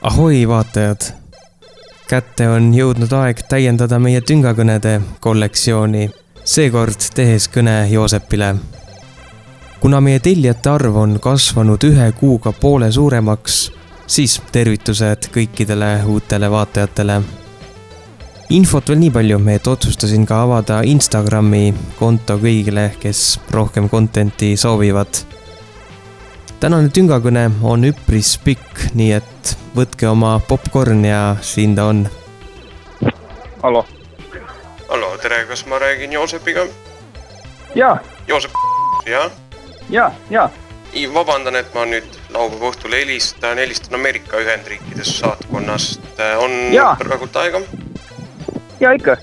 Ahoi vaatajad! Kätte on jõudnud aeg täiendada meie tüngakõnede kollektsiooni, seekord tehes kõne Joosepile. Kuna meie tellijate arv on kasvanud 1 kuuga poole suuremaks, siis tervitused kõikidele uutele vaatajatele. Infot veel nii palju, et otsustasin ka avada Instagrami konto kõigile, kes rohkem contenti soovivad. Tänane tüngakõne on üpris pikk, nii et võtke oma popcorn ja siin ta on. Hallo. Hallo, tere, kas ma räägin Joosepiga? Jaa. Joosep, jah? Jaa. Vabandan, et ma nüüd laupäeva õhtul helistan Ameerika Ühendriikides saatkonnast. On praegult aega? Jaa, ikka.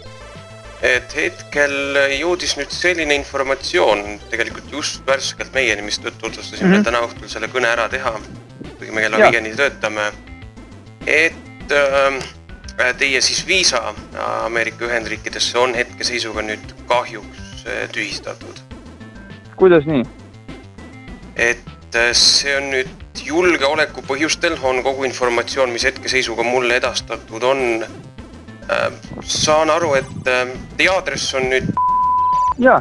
Et hetkel jõudis nüüd selline informatsioon, tegelikult just värskelt meieni, mis tõttu otsustasime täna õhtul selle kõne ära teha, kuigi me kella 5 töötame, et teie siis viisa Ameerika Ühendriikidesse on hetkeseisuga nüüd kahjuks tühistatud. Kuidas nii? Et see on nüüd julgeoleku põhjustel, on kogu informatsioon, mis hetkeseisuga mulle edastatud on. Saan aru, et teie aadress on nüüd... Jaa,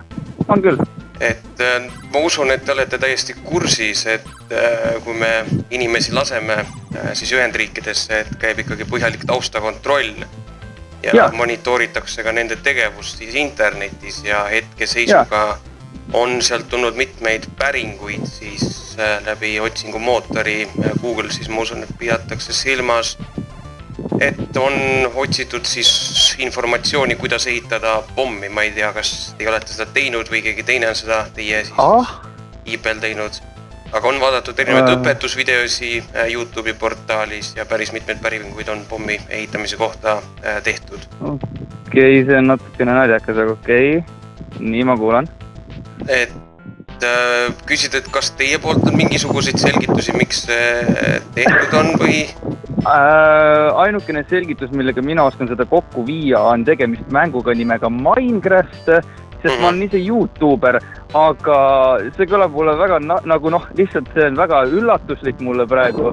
on küll. Et ma usun, et te olete täiesti kursis, et kui me inimesi laseme siis Ühendriikidesse, et käib ikkagi põhjalik taustakontroll ja monitooritakse ka nende tegevust siis internetis ja hetkeseisuga on sealt tulnud mitmeid päringuid siis läbi otsingumootori Google, siis ma usun, et pidatakse silmas, et on otsitud siis informatsiooni, kuidas ehitada pommi. Ma ei tea, kas te olete seda teinud või keegi teine on seda teie siis e-peal teinud. Aga on vaadatud erinevaid õpetusvideosi YouTube'i portaalis ja päris mitmeid päringuid on pommi ehitamise kohta tehtud. Okei, see on natukene naljakas, aga okei. Nii ma kuulan. Et küsid, et kas teie poolt on mingisuguseid selgitusi, miks see tehtud on või... Ainukene selgitus, millega mina oskan seda kokku viia, on tegemist mänguga nimega Minecraft, sest ma olen ise YouTuber, aga see kõlab mulle väga lihtsalt see on väga üllatuslik mulle praegu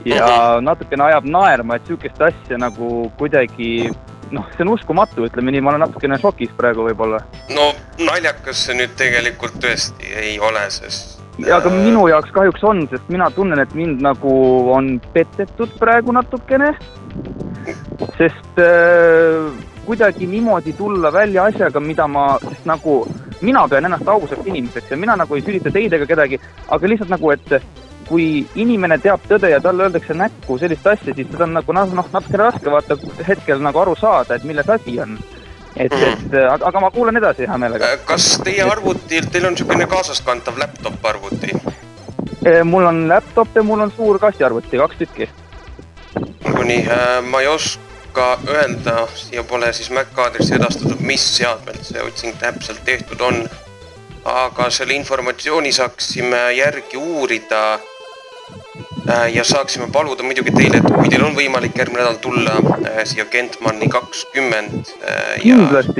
ja natukene ajab naerma, et sükest asja nagu kuidagi, see on uskumatu, ütleme nii, ma olen natukene šokis praegu võib-olla. No naljakas see nüüd tegelikult tõesti ei ole, sest... Ja aga minu jaoks kahjuks on, sest mina tunnen, et mind nagu on petetud praegu natukene, sest kuidagi niimoodi tulla välja asjaga, mida sest nagu, mina pean ennast ausaks inimeseks ja mina nagu ei süüdita teid ega kedagi, aga lihtsalt nagu, et kui inimene teab tõde ja talle öeldakse näkku sellist asja, siis seda on nagu natukene raske vaata hetkel nagu aru saada, et milles asi on. Aga ma kuulen edasi hea meelega. Kas teie arvutil, teil on selline kaasast kantav laptop arvuti? Mul on laptop ja mul on suur kastiarvuti, 2 tükki. Nii, ma ei oska öelda, siia pole siis MAC aadressi edastatud, mis seadmelt see otsing täpselt tehtud on, aga selle informatsiooni saaksime järgi uurida ja saaksime paluda muidugi teile, et kui teil on võimalik järgmine nädal tulla siia Kentmanni 20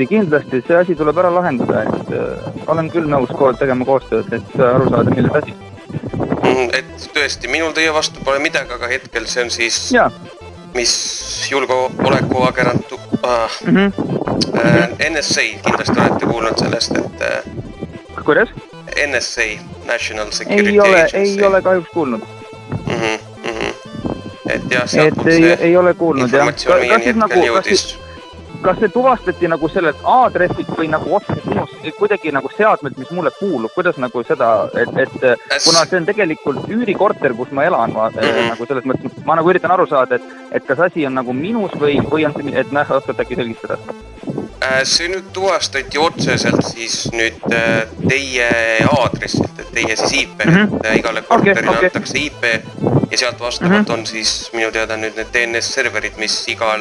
Kindlasti, see asi tuleb ära lahendada, et olen küll nõus tegema koostööd, et aru saada, milles asi. Et tõesti, minul teie vastu pole midagi, aga hetkel see on siis, mis julgeolekuagentu NSA, kindlasti olete kuulnud sellest, et Kuidas? NSA, National Security Agency. Ei ole kahjuks kuulnud. Et jah, sealt poolt see informatsioon meieni hetkel jõudis. Kas see tuvastati nagu sellelt aadressilt või nagu otseselt minust kuidagi nagu seadmelt, mis mulle kuulub? Kuidas nagu seda, et kuna see on tegelikult üürikorter, kus ma elan, nagu selles mõttes, ma nagu üritan aru saada, et kas asi on nagu minus või on see, et oskad äkki selgistada? See nüüd tuvastati otseselt siis nüüd teie aadressilt, et teie siis IP, et igale korterile antakse IP ja sealt vastavalt on siis minu teada nüüd need DNS-serverid, mis igal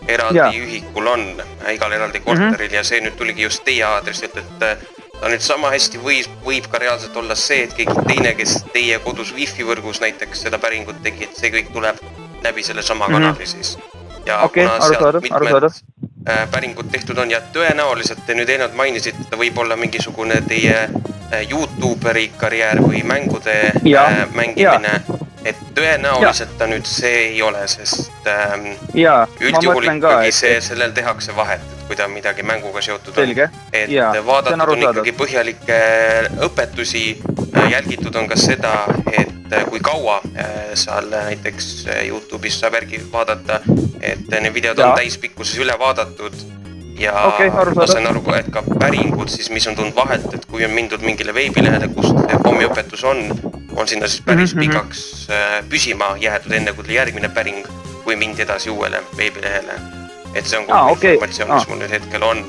eraldi ühikul on, igal eraldi korteril ja see nüüd tuligi just teie aadressilt, et ta nüüd sama hästi võib ka reaalselt olla see, et keegi teine, kes teie kodus wifi võrgus näiteks seda päringut tegi, et see kõik tuleb läbi selle sama kanali siis. Ja kuna sealt mitmed päringud tehtud on ja tõenäoliselt te nüüd ennast mainisite, et võib olla mingisugune teie YouTuberi karjäär või mängude mängimine, et tõenäoliselt ta nüüd see ei ole, sest üldjuhul ikkagi sellel tehakse vahet, et kui ta midagi mänguga seotud selge. on. Et vaadatud on ikkagi põhjalikke õpetusi, jälgitud on ka seda, et kui kaua seal näiteks YouTube'is saab järgi vaadata, et need videod on täispikkuses üle vaadatud ja ma sain aru, et ka päringud siis, mis on tulnud vahelt, et kui on mindud mingile veebilehele, kus pommiõpetus on sinna siis päris pikaks püsima jäädud enne, kui tuli järgmine päring, kui mindi edasi uuele veebilehele. Et see on kogu informatsioon, mis mul nüüd hetkel on.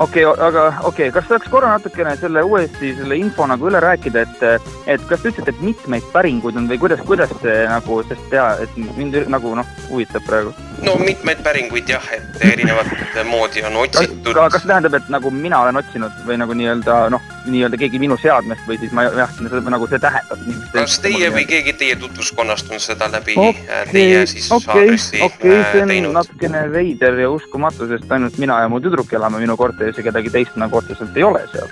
Okei, kas saaks korra natukene selle uuesti selle info nagu üle rääkida, et kas te ütlete, et mitmeid päringuid on või kuidas see nagu, sest et mind nagu huvitab praegu? No mitmeid päringuid jah, et erinevat moodi on otsitud. Kas tähendab, et nagu mina olen otsinud või nagu nii-öelda keegi minu seadmest või siis ma jahtsin nagu see tähendab? Kas teie või keegi teie tutvuskonnast on seda läbi teie siis aadressi teinud? See on natukene veider ja uskumatu, sest ainult mina ja mu tüdruk elame minu korteris ja kedagi teist nagu otseselt ei ole seal.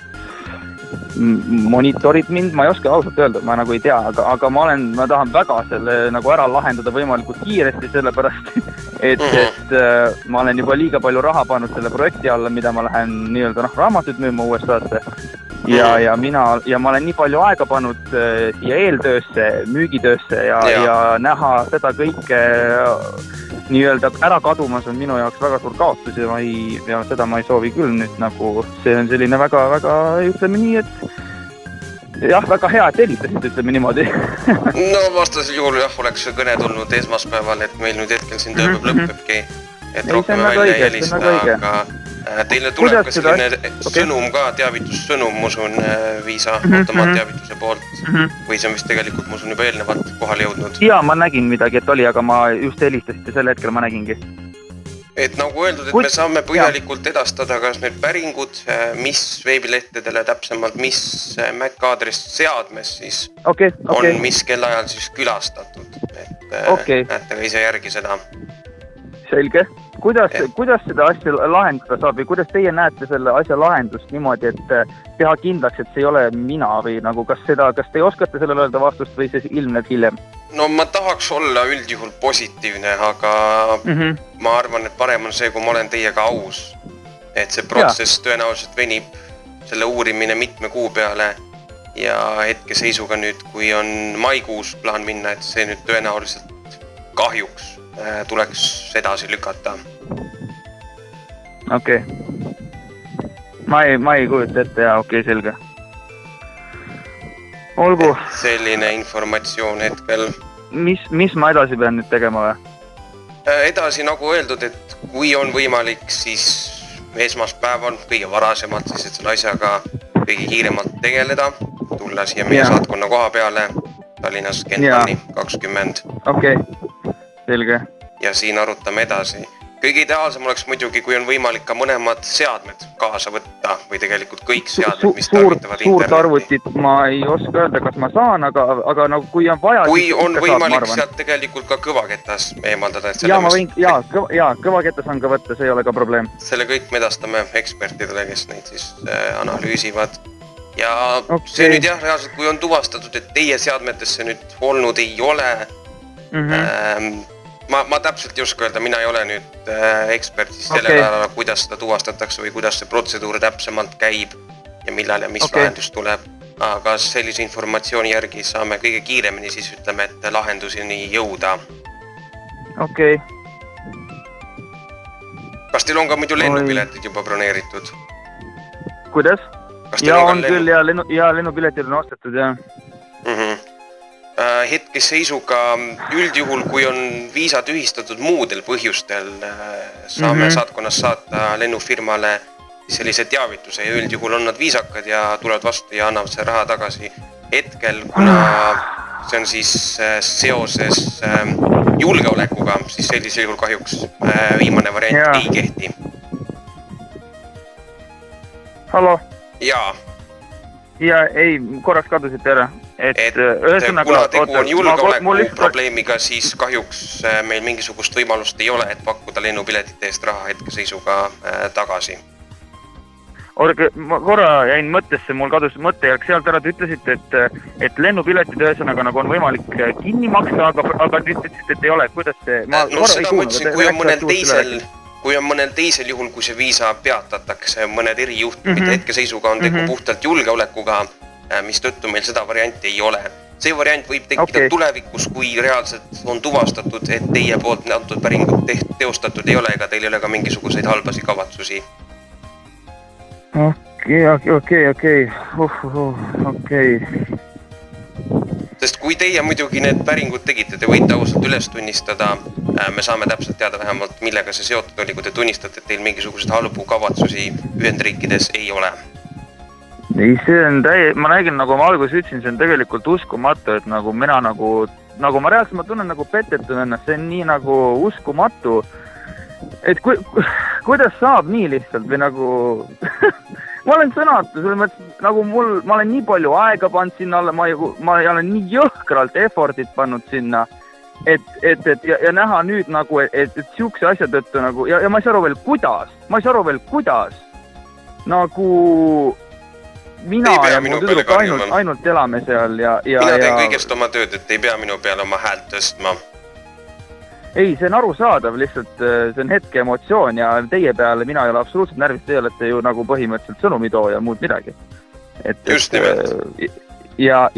Monitorid mind, ma ei oska ausalt öelda, ma nagu ei tea, aga ma tahan väga selle nagu ära lahendada võimalikult kiiresti, sellepärast, et ma olen juba liiga palju raha pannud selle projekti alla, mida ma lähen nii-öelda raamatut müüma USA-sse. Ja ma olen nii palju aega pannud siia eeltöösse, müügitöösse ja näha seda kõike nii-öelda ära kadumas on minu jaoks väga suur kaotus ja seda ma ei soovi küll nüüd nagu, see on selline väga, ütleme nii, et jah, väga hea, et helistasid, ütleme niimoodi. No vastasel juhul jah, oleks see kõne tulnud esmaspäeval, et meil nüüd hetkel siin tööpäev lõppebki, et rohkem välja helista, aga teile tuleb ka selline sõnum ka, teavitussõnum, ma usun, Viisa automaatteavituse poolt, või see on vist tegelikult, ma usun, juba eelnevalt kohale jõudnud. Jaa, ma nägin midagi, et oli, aga ma just helistasite selle hetkel, ma nägingi. Et nagu öeldud, et me saame põhjalikult edastada kas need päringud, mis veebilehtedele täpsemalt, mis MAC aadress seadmes siis on, mis kellaajal siis külastatud. Et näete ka ise järgi seda. Selge. Kuidas seda asja lahendada saab või kuidas teie näete selle asja lahendust niimoodi, et teha kindlaks, et see ei ole mina või nagu kas te oskate sellele öelda vastust või see ilmneb hiljem? No ma tahaks olla üldjuhul positiivne, aga ma arvan, et parem on see, kui ma olen teiega aus. Et see protsess tõenäoliselt venib selle uurimine mitme kuu peale ja hetke seisuga nüüd, kui on maikuus plaan minna, et see nüüd tõenäoliselt kahjuks tuleks edasi lükata. Okei. Ma ei kujuta ette ja selge. Olgu. Selline informatsioon hetkel. Mis ma edasi pean nüüd tegema või? Edasi nagu öeldud, et kui on võimalik, siis esmaspäeval kõige varasemalt, siis et selle asjaga kõige kiiremalt tegeleda, tulla siia meie saatkonna koha peale, Tallinnas Kentani 20. Okei, selge. Ja siin arutame edasi. Kõige ideaalsem oleks muidugi, kui on võimalik ka mõlemad seadmed kaasa võtta või tegelikult kõik seadmed, mis tarvitavad internetti. Suurt arvutit ma ei oska öelda, kas ma saan, aga nagu kui on vaja... Kui on võimalik sealt tegelikult ka kõvaketas eemaldada. Kõvaketas on ka võtta, see ei ole ka probleem. Selle kõik me edastame ekspertidele, kes neid siis analüüsivad. Ja see nüüd jah, reaalselt kui on tuvastatud, et teie seadmetesse nüüd olnud ei ole... Ma täpselt ei oska öelda, mina ei ole nüüd ekspert siis sellele, kuidas seda tuvastatakse või kuidas see protseduur täpsemalt käib ja millal ja mis lahendus tuleb. Aga sellise informatsiooni järgi saame kõige kiiremini siis ütleme, et lahenduseni jõuda. Okei. Kas teil on ka muidu lennupiletid juba broneeritud? Kuidas? Ja on küll ja lennupiletid on ostetud, jah. Hetkes seisuga üldjuhul, kui on viisa tühistatud muudel põhjustel, saame saatkonnas saata lennufirmale sellise teavituse ja üldjuhul on nad viisakad ja tulevad vastu ja annavad see raha tagasi. Hetkel, kuna see on siis seoses julgeolekuga, siis sellisel juhul kahjuks viimane variant ei kehti. Hallo? Jaa. Ja ei, korraks kadusite ära. Kuna tegu on julgeoleku probleemiga, siis kahjuks meil mingisugust võimalust ei ole, et pakkuda lennupiletite eest raha hetke seisuga tagasi. ma korra jäin mõttesse, mul kadus mõttejälg sealt ära, te ütlesite, et lennupiletid ühesõnaga nagu on võimalik kinni maksta, aga te ütlesite, et ei ole, kuidas see... seda mõtlesin, kui on mõnel teisel juhul, kui see viisa peatatakse, mõned erijuhtumid hetkeseisuga on tegu puhtalt julgeolekuga, mis tõttu meil seda varianti ei ole. See variant võib tekkida tulevikus, kui reaalselt on tuvastatud, et teie poolt antud päringut teostatud ei ole, ega teil ei ole ka mingisuguseid halbasi kavatsusi. Okei. Sest kui teie muidugi need päringud tegite, te võite ausalt üles tunnistada, me saame täpselt teada vähemalt, millega see seotud oli, kui te tunnistate, et teil mingisuguseid halbu kavatsusi Ühendriikides ei ole. Ei, see on ma räägin, nagu ma alguses ütlesin, see on tegelikult uskumatu, et nagu mina nagu ma reaalselt ma tunnen nagu petetun ennast, see on nii nagu uskumatu, et kuidas saab nii lihtsalt või nagu ma olen sõnatu, selles mõttes nagu ma olen nii palju aega pannud sinna alla, ma olen nii jõhkralt effortit pannud sinna, ja näha nüüd nagu, et siukse asja tõttu nagu, ja ma ei saa aru veel kuidas, nagu mina ja mu tüdruk ainult elame seal ja mina teen kõigest oma tööd, et ei pea minu peale oma häält tõstma. Ei, see on arusaadav, lihtsalt see on hetke emotsioon ja teie peale mina ei ole absoluutselt närvis, te olete ju nagu põhimõtteliselt sõnumitooja ja muud midagi. Just nimelt. Ja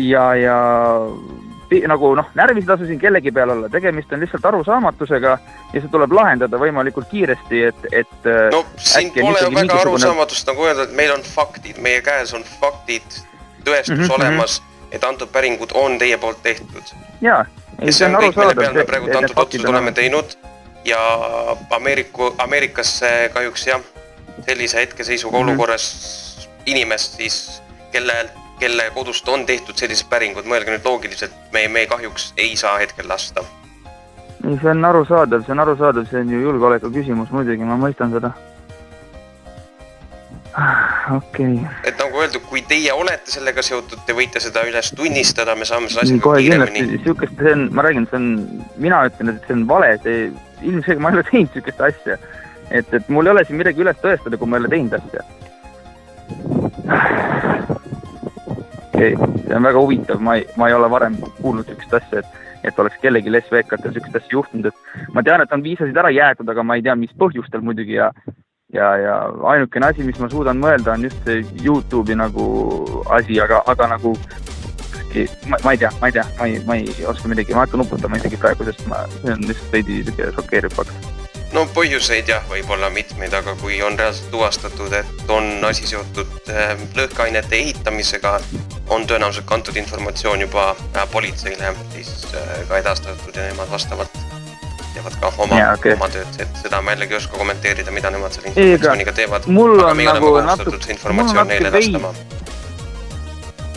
nagu närvis lasusin kellegi peal olla, tegemist on lihtsalt arusaamatusega ja see tuleb lahendada võimalikult kiiresti, et no siin pole väga arusaamatust nagu öelda, et meil on faktid, meie käes on faktid, tõestus olemas, et antud päringud on teie poolt tehtud. Jaa, see on kõik, mille peal me praegu antud otsused oleme teinud ja Ameerikasse kahjuks jah, sellise hetkeseisuga olukorras inimest siis, kelle kodust on tehtud sellised päringud, mõelge nüüd loogiliselt, me kahjuks ei saa hetkel lasta. See on arusaadav, see on ju julgeoleku küsimus muidugi, ma mõistan seda. Okei. Et nagu öeldud, kui teie olete sellega seotud, te võite seda üles tunnistada, me saame selle asjaga kiiremini. Ma räägin, mina ütlen, et see on vale, ilmselt ma ei ole teinud sükest asja. Et mul ei ole siin midagi üles tõestada, kui ma ei ole teinud asja. Okei, see on väga huvitav, ma ei ole varem kuulnud sükest asja, et oleks kellegi SVK-tel sükest asja juhtunud, et ma tean, et on viisasid ära jäetud, aga ma ei tea, mis põhjustel muidugi ja ainukene asi, mis ma suudan mõelda, on just see YouTube'i nagu asi, aga nagu ma ei tea, ma ei oska midagi, ma hakkan uputama isegi praegu, sest see on lihtsalt veidi šokeeriv fakt. No põhjuseid jah, võib olla mitmeid, aga kui on reaalselt tuvastatud, et on asi seotud lõhkeainete ehitamisega, on tõenäoliselt kantud informatsioon juba politseile siis ka edastatud ja nemad vastavalt teevad ka oma tööd, et seda ma jällegi ei oska kommenteerida, mida nemad selle informatsiooniga teevad, aga me oleme kohustatud informatsioon neile edastama.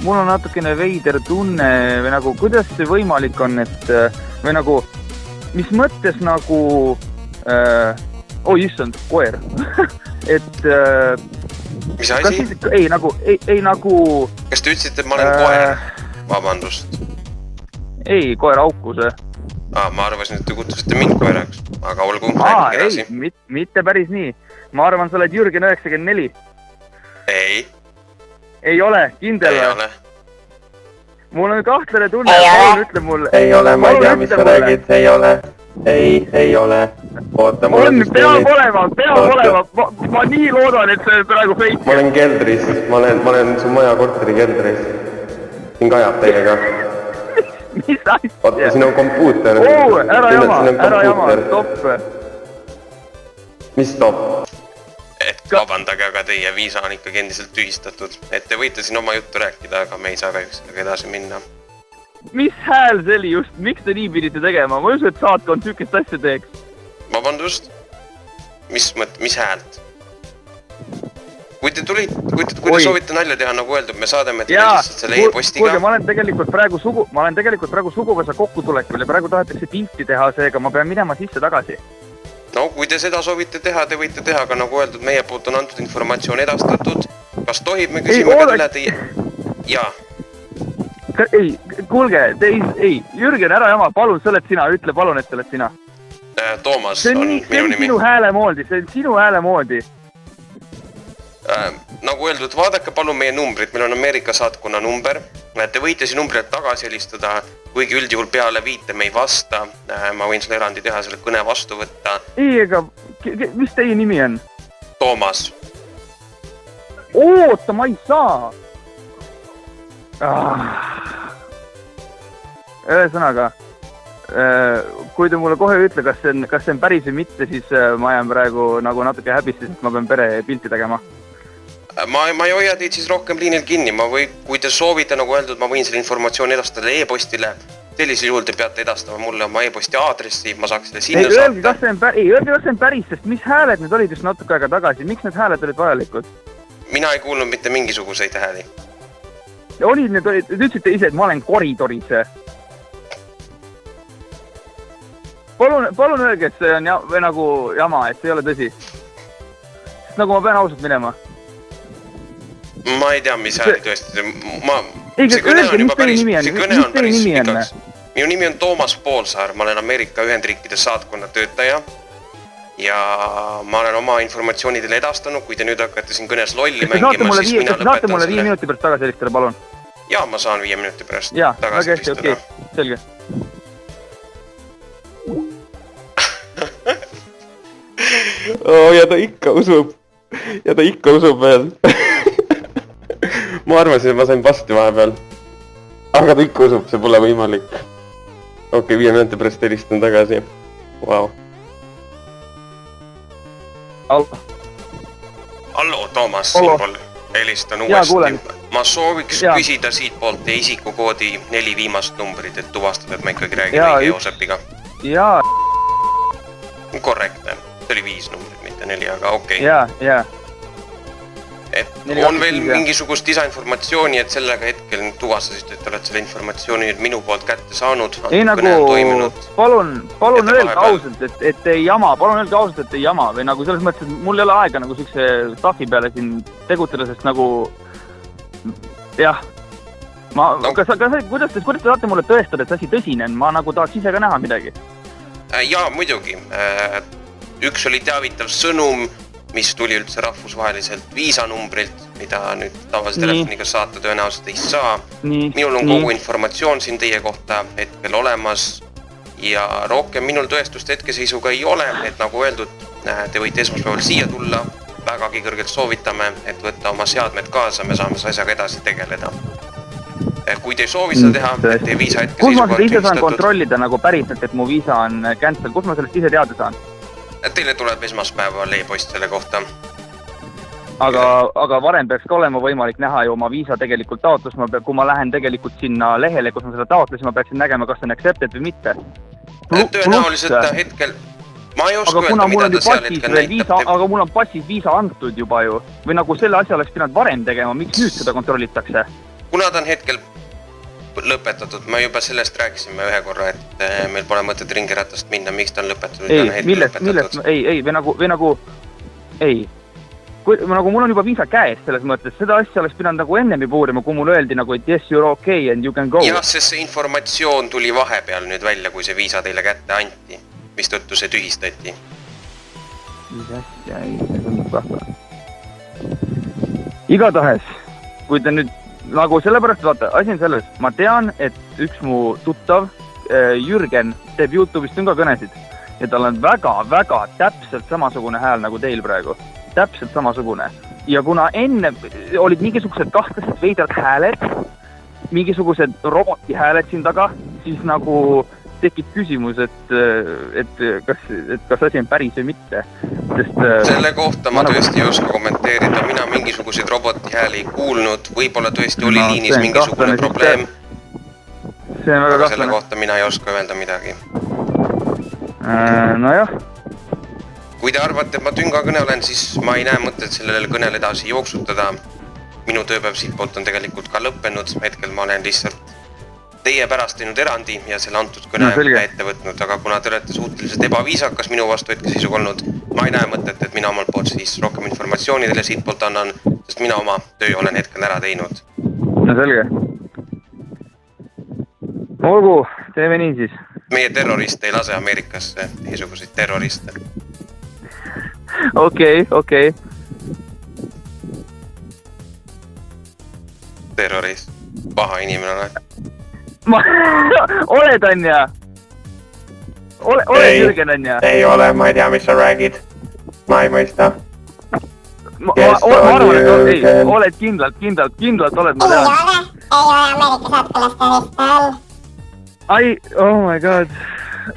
Mul on natukene veider tunne või nagu, kuidas see võimalik on, et või nagu, mis mõttes nagu issand, koer. Mis asi? Ei nagu... Kas te ütlesite, et ma olen koer? Vabandust. Ei, koer aukuse. Ma arvasin, et te kutsusite mind koeraks, aga olgu, räägin edasi. Mitte päris nii. Ma arvan, sa oled Jürgen 94. Ei. Ei ole, kindel. Ei ole. Mul on kahtlane tunne, palun ütle mulle. Ei ole, ma ei tea, mis sa räägid, ei ole. Ei ole. Oota, on, peab olema. Ma nii loodan, et see praegu fake. Ma olen keldris, ma olen su maja korteri keldris. Siin kajab teiega. Mis asja? Oota, siin on kompuuter. Ära jama, stopp. Mis stopp? Et vabandage, aga teie viisa on ikkagi endiselt tühistatud. Et te võite siin oma juttu rääkida, aga me ei saa kahjuks edasi minna. Mis hääl see oli just? Miks te nii pidite tegema? Ma usu, et saatkond sükest asja teeks. Vabandust? Mis häält? Kui te soovite nalja teha, nagu öeldud, me saadame teile lihtsalt selle e-postiga. Kuulge, ma olen tegelikult praegu suguvõsa kokkutulekul ja praegu tahetakse pilti teha, seega ma pean minema sisse tagasi. No, kui te seda soovite teha, te võite teha, aga nagu öeldud, meie poolt on antud informatsioon edastatud. Kas tohib me küsime ka üle teie... Jaa. Ei, kuulge, Jürgen, ära jama, palun, sa oled sina, ütle palun, et sa oled sina. Toomas on minu nimi. See on sinu hääle moodi. Nagu nagu öeldud, vaadake palun meie numbrit, meil on Ameerika saatkonna number. Te võite siin numbrit tagasi helistada, kuigi üldjuhul peale 5 me ei vasta. Ma võin selle erandi teha, selle kõne vastu võtta. Ei, aga mis teie nimi on? Toomas. Oota, ma ei saa! Ühesõnaga, kui te mulle kohe ütle, kas see on päris või mitte, siis ma jään praegu nagu natuke häbisse, sest ma pean pere pilti tegema. Ma ei hoia teid siis rohkem liinil kinni, kui te soovite, nagu öeldud, ma võin selle informatsiooni edastada e-postile. Sellisel juhul te peate edastama mulle oma e-posti aadressi, ma saaks selle sinna saata. Öelge, kas see on päris, sest mis hääled need olid just natuke aega tagasi, miks need hääled olid vajalikud? Mina ei kuulnud mitte mingisuguseid hääli. Te ütlesite ise, et ma olen koridoris. Palun öelge, et see on nagu jama, et see ei ole tõsi. Sest nagu ma pean ausalt minema. Ma ei tea, mis hääli tõesti. See kõne on juba päris pikaks. Minu nimi on Toomas Poolsaar, ma olen Ameerika Ühendriikide saatkonna töötaja ja ma olen oma informatsiooni teile edastanud, kui te nüüd hakkate siin kõnes lolli mängima, siis mina lõpetan selle. Saate mulle 5 minuti pärast tagasi helistada, palun? Jaa, ma saan 5 minuti pärast väga tagasi hästi, okei, selge. Ja ta ikka usub veel. Ma arvasin, et ma sain pasti vahepeal. Aga ta ikka usub, see pole võimalik. Okei, 5 minuti pärast helistan tagasi. Vau. Hallo, Toomas, siinpool helistan uuesti. Ma sooviks küsida siit poolt teie isikukoodi 4 viimast numbrit, et tuvastada, et ma ikkagi räägin õige Joosepiga. Jaa. Korrektne. See oli 5 numbrit, mitte 4, aga okei. Jaa. Et on veel mingisugust lisainformatsiooni, et sellega hetkel tuvastasite, et olete selle informatsiooni nüüd minu poolt kätte saanud. Ei nagu, palun öelge ausalt, et ei jama, või nagu selles mõttes, et mul ei ole aega nagu siukse staffi peale siin tegutada, sest nagu, jah, kuidas te saate mulle tõestada, et see asi tõsine on, ma nagu tahaks ise ka näha midagi. Jaa, muidugi. Üks oli teavitav sõnum, mis tuli üldse rahvusvaheliselt viisanumbrilt, mida nüüd tavalise telefoniga saata tõenäoliselt ei saa. Minul on kogu informatsioon siin teie kohta hetkel olemas ja rohkem minul tõestust hetkeseisuga ei ole, et nagu öeldud, te võite esmaspäeval siia tulla, vägagi kõrgelt soovitame, et võtta oma seadmed kaasa, me saame asjaga edasi tegeleda. Kui te ei soovi seda teha, et teie viisa hetkeseisuga kus ma seda ise saan kontrollida nagu päriselt, et mu viisa on cancel, kus ma sellest ise teada saan? Teile tuleb esmaspäeval e-post selle kohta. Aga varem peaks ka olema võimalik näha ju oma viisa tegelikult taotlus, kui ma lähen tegelikult sinna lehele, kus ma seda taotlusin, ma peaksin nägema, kas see on accepted või mitte. Tõenäoliselt hetkel, ma ei oska öelda, mida ta seal hetkel näitab. Aga mul on passis viisa antud juba ju, või nagu selle asja oleks pidanud varem tegema, miks nüüd seda kontrollitakse? Kuna ta on hetkel lõpetatud, me juba sellest rääkisime ühe korra, et meil pole mõtet ringiratast minna, miks ta on lõpetatud. Nagu mul on juba viisa käes selles mõttes, seda asja oleks pidanud nagu ennem juba uurima, kui mul öeldi nagu, et yes, you're okay and you can go. Jah, sest see informatsioon tuli vahepeal nüüd välja, kui see viisa teile kätte anti, mis tõttu see tühistati. Mis asja, ei, see tundub kahvale. Igatahes, kui te nüüd nagu sellepärast, vaata, asi on selles, ma tean, et üks mu tuttav, Jürgen, teeb YouTube'is tüngakõnesid ja tal on väga täpselt samasugune hääl nagu teil praegu. Täpselt samasugune. Ja kuna enne olid mingisugused kahtlased veidrad hääled, mingisugused roboti hääled siin taga, siis nagu tekib küsimus, et kas asi on päris või mitte. Selle kohta ma tõesti ei oska kommenteerida, mina mingisuguseid roboti hääli ei kuulnud, võib-olla tõesti oli liinis mingisugune probleem. Aga selle kohta mina ei oska öelda midagi. Nojah. Kui te arvate, et ma tüngakõne olen, siis ma ei näe mõtet sellele kõnele edasi jooksutada. Minu tööpäev siit poolt on tegelikult ka lõppenud, hetkel ma olen lihtsalt teie pärast teinud erandi ja selle antud kõne ette võtnud, aga kuna te olete suhteliselt ebaviisakas minu vastu hetkeseisuga olnud, ma ei näe mõtet, et mina omalt poolt siis rohkem informatsiooni teile siit poolt annan, sest mina oma töö olen hetkel ära teinud. No selge. Olgu, teeme nii siis. Meie terrorist ei lase Ameerikasse, teiesuguseid terroriste. Okei. terrorist. Paha inimene oled. ma oled on ja? Oled Jürgen on ja? Ei ole, ma ei tea, mis sa räägid. Ma ei mõista. Ma arvan, et ei, oled kindlalt oled, ma tean. Ei ole Ameerika saatkonnas vist all. Ai, oh my god.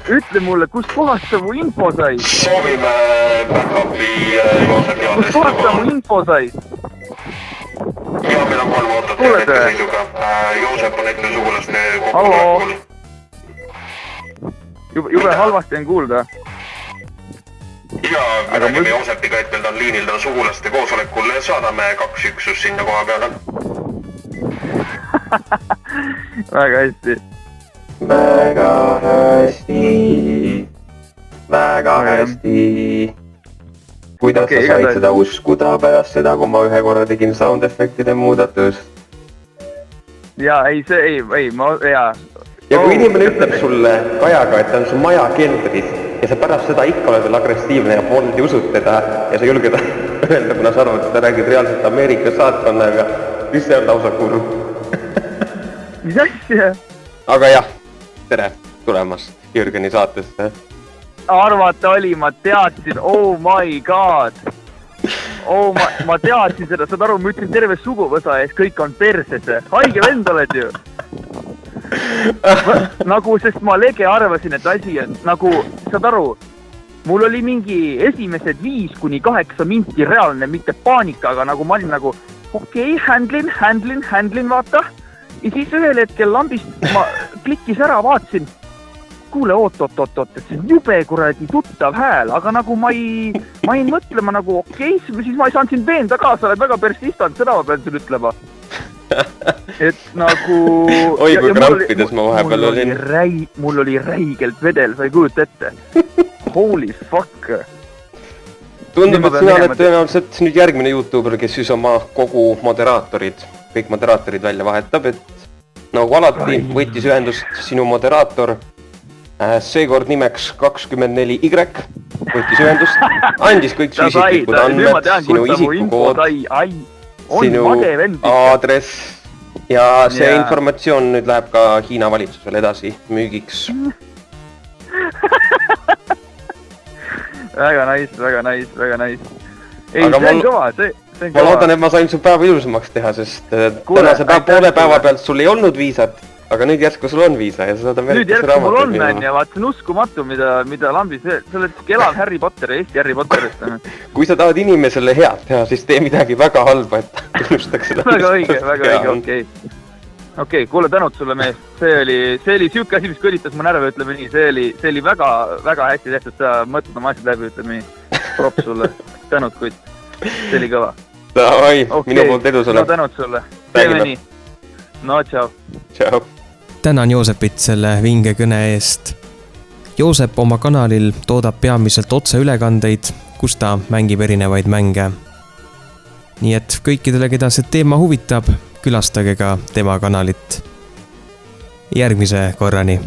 Ütle mulle, kust kohast sa mu info sai? Soovime backupi Joosep Joodest. Kust kohast sa mu info sai? Ja meil on 3 ootot seisuga. Joosep on hetkel sugulaste kokkuolekul. Jube halvasti on kuulda. Ja me räägime Joosepiga hetkel, ta on liinil, ta on sugulaste koosolekul. Saadame 2 üksust sinna koha peale. Väga hästi. Väga hästi. Kuidas sa said seda uskuda pärast seda, kui ma ühe korra tegin sound efektide muudatust? Ja ei, ja kui inimene ütleb sulle Kajaga, et ta on su maja keldris ja sa pärast seda ikka oled veel agressiivne ja pooled ei usud teda ja sa julged öelda, kuna sa arvad, et ta räägid reaalselt Ameerika saatkonnaga, mis see on lausa kurb. Mis asja? Aga jah, tere tulemast Jürgeni saatesse. Arvata oli, ma teadsin, oh my god. Ma teadsin seda, saad aru, ma ütlen terve suguvõsa ees, kõik on perses. Haige vend oled ju. Nagu, sest ma lege arvasin, et asi on, nagu, saad aru, mul oli mingi esimesed 5-8 minti reaalne, mitte paanika, aga nagu ma olin nagu, okei, handlin, vaata. Ja siis ühel hetkel lambist ma klikkis ära, vaatasin, kuule, oot, et see on jube kuradi tuttav hääl, aga nagu ma ei mõtlema nagu okei, siis ma ei saanud sind veenda ka, sa oled väga persistant, seda ma pean sulle ütlema. Et nagu... Oi, kui krampides ma vahepeal olin. Mul oli räigelt vedel, sa ei kujuta ette. Holy fuck. Tundub, et sina oled tõenäoliselt nüüd järgmine YouTuber, kes siis oma kõik moderaatorid välja vahetab, et nagu alati võttis ühendust sinu moderaator, seekord nimeks 24Y, võttis ühendust, andis kõik su isiklikud andmed, sinu isikukood, sinu aadress ja see informatsioon nüüd läheb ka Hiina valitsusele edasi müügiks. Väga nice. Ei, see on kõva, ma loodan, et ma sain su päeva ilusamaks teha, sest tänase poole päeva pealt sul ei olnud viisat, aga nüüd järsku sul on viisa ja sa saad Ameerikas nüüd järsku mul on, ja vaat see on uskumatu, mida lambis, sa oled elav Harry Potter, Eesti Harry Potterist. Kui sa tahad inimesele head teha, siis tee midagi väga halba, et tunnustaks seda. Väga õige, okei, kuule, tänud sulle mees. See oli siuke asi, mis kõditas mu närve, ütleme nii. See oli väga hästi tehtud, sa mõtled oma asjad läbi, ütleme nii. Props sulle, tänud kuid. See oli kõva. Davai, minu poolt edu sulle. No tänud sulle. Teeme nii. No, tšau. Tänan Joosepit selle vinge kõne eest. Joosep oma kanalil toodab peamiselt otseülekandeid, kus ta mängib erinevaid mänge. Nii et kõikidele, keda see teema huvitab, külastage ka tema kanalit. Järgmise korrani.